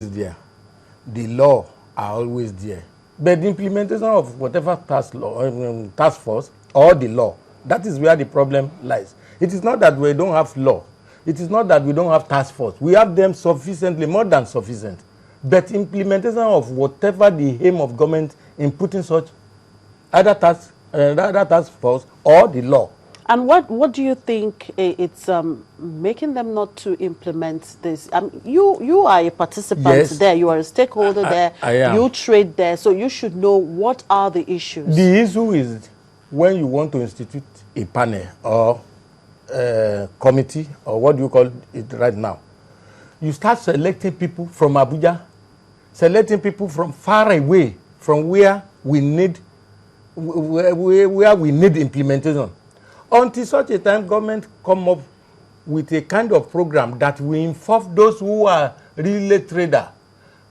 there. The law are always there. But the implementation of whatever task force or the law, that is where the problem lies. It is not that we don't have law. It is not that we don't have task force. We have them sufficiently, more than sufficient. But implementation of whatever the aim of government in putting such either task force or the law. And what do you think it's making them not to implement this? You are a participant Yes. there. You are a stakeholder there. I am. You trade there, so you should know what are the issues. The issue is when you want to institute a panel or committee, or what do you call it right now, you start selecting people from Abuja, selecting people from far away, from where we need implementation. Until such a time, government come up with a kind of program that will involve those who are really trader,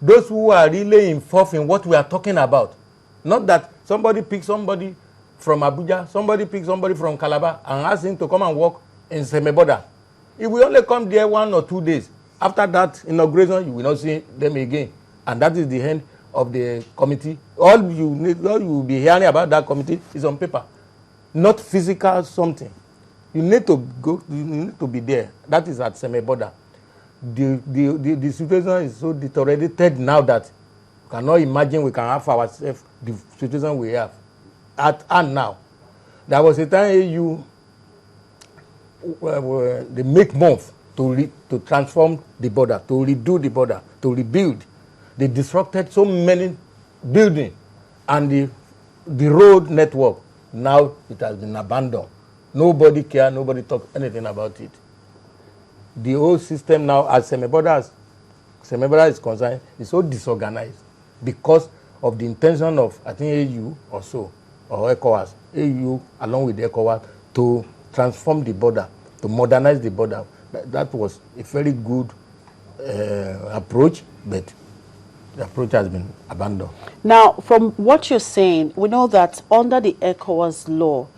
those who are really involved in what we are talking about. Not that somebody picks somebody from Abuja, somebody picks somebody from Calabar and asks him to come and work in Semeboda. If we only come there 1 or 2 days, after that inauguration, you will not see them again. And that is the end of the committee. All you will be hearing about that committee is on paper, not physical something. You need to go, you need to be there. That is at Semeboda. The situation is so deteriorated now that you cannot imagine we can have ourselves the situation we have at and now. There was a time they make move to transform the border, to redo the border, to rebuild. They disrupted so many buildings and the road network. Now it has been abandoned. Nobody care, nobody talk anything about it. The whole system now, as Semeboda is concerned, is so disorganized because of the intention of, I think, AU or so, or ECOWAS, AU along with ECOWAS, to transform the border, to modernize the border. That was a very good approach, but the approach has been abandoned. Now, from what you're saying, we know that under the ECOWAS law,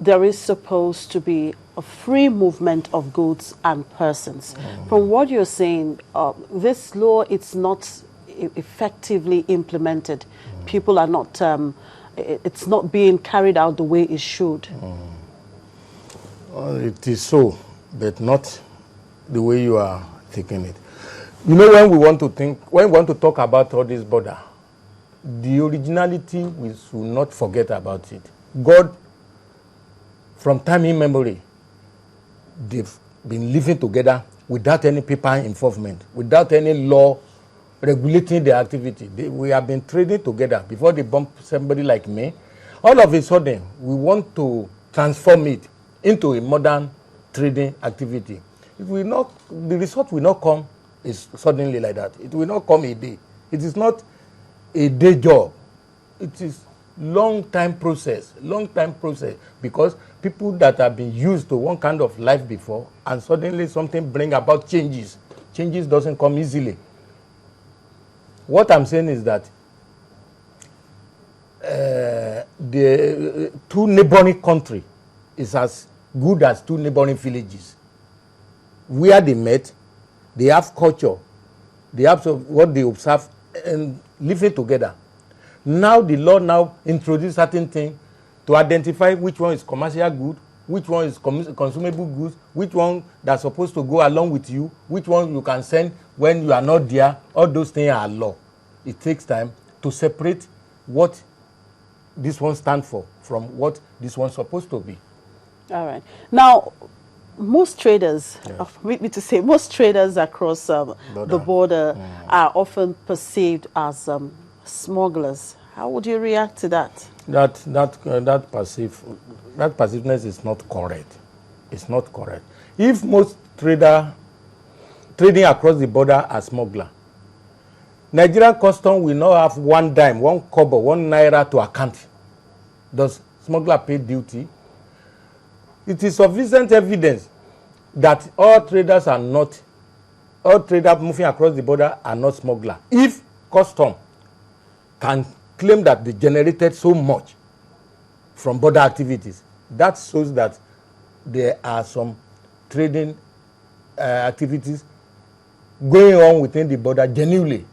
there is supposed to be a free movement of goods and persons. From what you're saying, this law, it's not effectively implemented. People are not, it's not being carried out the way it should. Well, it is so, but not the way you are taking it. You know, when we want to talk about all this border, the originality, we should not forget about it. God, from time immemorial, they've been living together without any paper involvement, without any law regulating their activity. We have been trading together before they bump somebody like me. All of a sudden, we want to transform it into a modern trading activity. It will not, the result will not come is suddenly like that. It will not come a day. It is not a day job. It is long time process, because people that have been used to one kind of life before and suddenly something bring about changes. Changes doesn't come easily. What I'm saying is that the two neighboring countries is as good as two neighboring villages. Where they met, they have culture, they have what they observe and living together. Now the law now introduce certain things to identify which one is commercial good, which one is consumable goods, which one that's supposed to go along with you, which one you can send when you are not there. All those things are law. It takes time to separate what this one stands for from what this one's supposed to be. All right. Now, most traders, most traders across the border are often perceived as smugglers. How would you react to that? That perceiveness is not correct. It's not correct. If most trading across the border are smuggler, Nigerian custom will not have 1 dime, 1 kobo, 1 naira to account. Does smuggler pay duty? It is sufficient evidence that all traders moving across the border are not smuggler. If custom can claim that they generated so much from border activities, that shows that there are some trading activities going on within the border genuinely.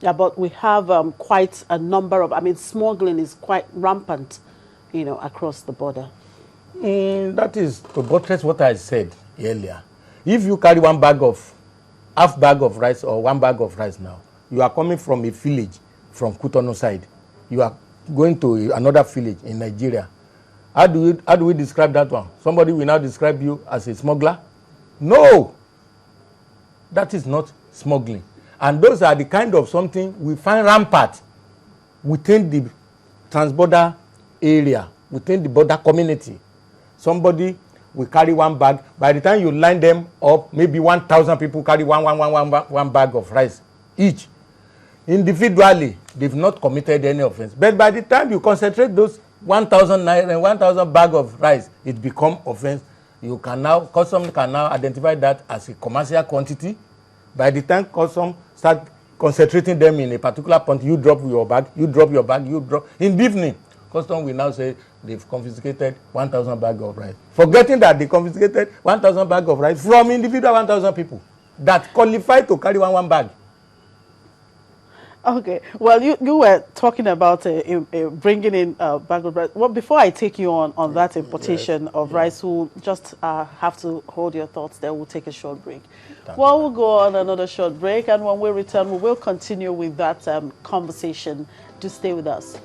Yeah, but we have quite a number of, smuggling is quite rampant, across the border. That is to buttress what I said earlier. If you carry half bag of rice or 1 bag of rice now, you are coming from a village from Cotonou side. You are going to another village in Nigeria. How do we describe that one? Somebody will now describe you as a smuggler? No, that is not smuggling. And those are the kind of something we find rampant within the transborder area, within the border community. Somebody will carry 1 bag. By the time you line them up, maybe 1,000 people carry one bag of rice each. Individually, they've not committed any offense. But by the time you concentrate those 1,000 bag of rice, it become offense. Custom can now identify that as a commercial quantity. By the time custom start concentrating them in a particular point, you drop your bag. In the evening, custom will now say they've confiscated 1,000 bag of rice, forgetting that they confiscated 1,000 bag of rice from individual 1,000 people that qualify to carry one bag. Okay, well, you were talking about bringing in a bag of rice. Well, before I take you on that importation of rice, we'll just have to hold your thoughts there. We'll take a short break. We'll go on another short break, and when we return, we will continue with that conversation. Just stay with us.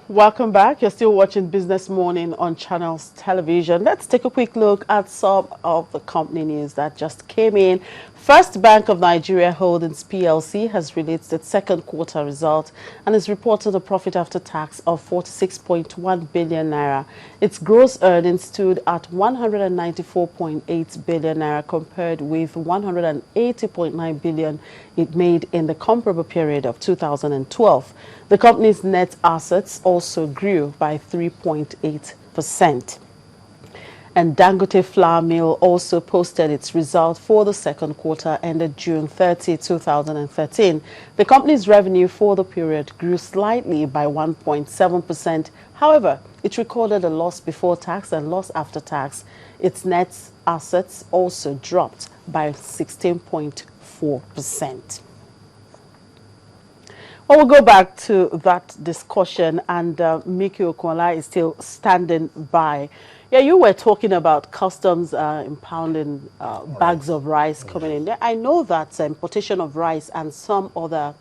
Welcome back. You're still watching Business Morning on Channels Television. Let's take a quick look at some of the company news that just came in. First Bank of Nigeria Holdings PLC has released its second quarter result and has reported a profit after tax of 46.1 billion naira. Its gross earnings stood at 194.8 billion naira compared with 180.9 billion it made in the comparable period of 2012. The company's net assets also grew by 3.8%. And Dangote Flour Mill also posted its result for the second quarter ended June 30, 2013. The company's revenue for the period grew slightly by 1.7%. However, it recorded a loss before tax and loss after tax. Its net assets also dropped by 16.4%. Well, we'll go back to that discussion, and Miki Okola is still standing by. Yeah, you were talking about customs impounding bags of rice coming in. I know that importation of rice and some other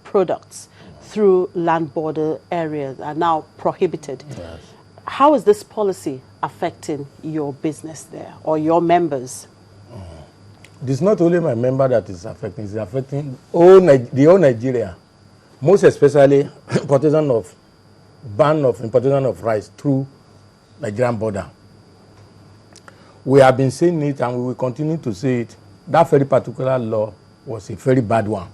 products through land border areas are now prohibited. Yes. How is this policy affecting your business there or your members? It's not only my member that is affecting, it's affecting the whole Nigeria. Most especially ban of importation of rice through Nigerian border. We have been saying it and we will continue to say it. That very particular law was a very bad one.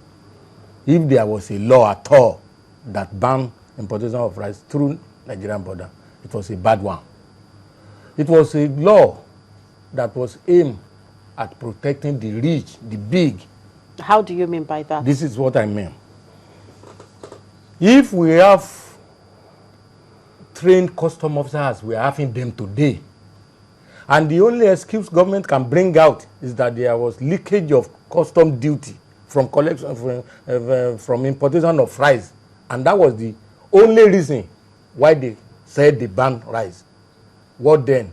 If there was a law at all that banned importation of rice through Nigerian border, it was a bad one. It was a law that was aimed at protecting the rich, the big. How do you mean by that? This is what I mean. If we have trained custom officers, we are having them today, and the only excuse government can bring out is that there was leakage of custom duty from collection from importation of rice, and that was the only reason why they said they ban rice. What then?